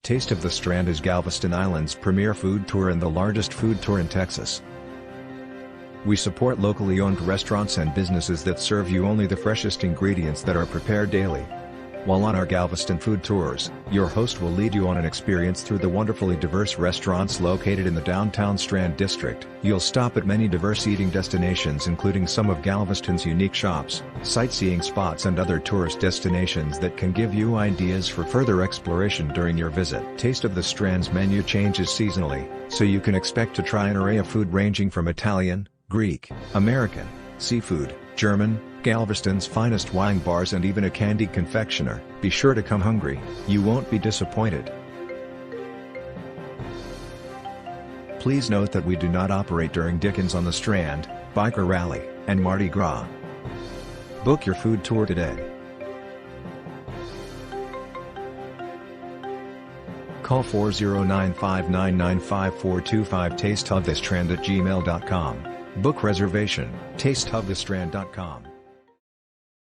Taste of the Strand is Galveston Island's premier food tour and the largest food tour in Texas. We support locally owned restaurants and businesses that serve you only the freshest ingredients that are prepared daily. While on our Galveston food tours, your host will lead you on an experience through the wonderfully diverse restaurants located in the Downtown Strand District. You'll stop at many diverse eating destinations including some of Galveston's unique shops, sightseeing spots and other tourist destinations that can give you ideas for further exploration during your visit. Taste of the Strand's menu changes seasonally, so you can expect to try an array of food ranging from Italian, Greek, American, seafood, German, Galveston's finest wine bars and even a candy confectioner. Be sure to come hungry, you won't be disappointed. Please note that we do not operate during Dickens on the Strand, Biker Rally, and Mardi Gras. Book your food tour today. Call 409-599-5425 tasteofthestrand@gmail.com. Book reservation, tasteofthestrand.com.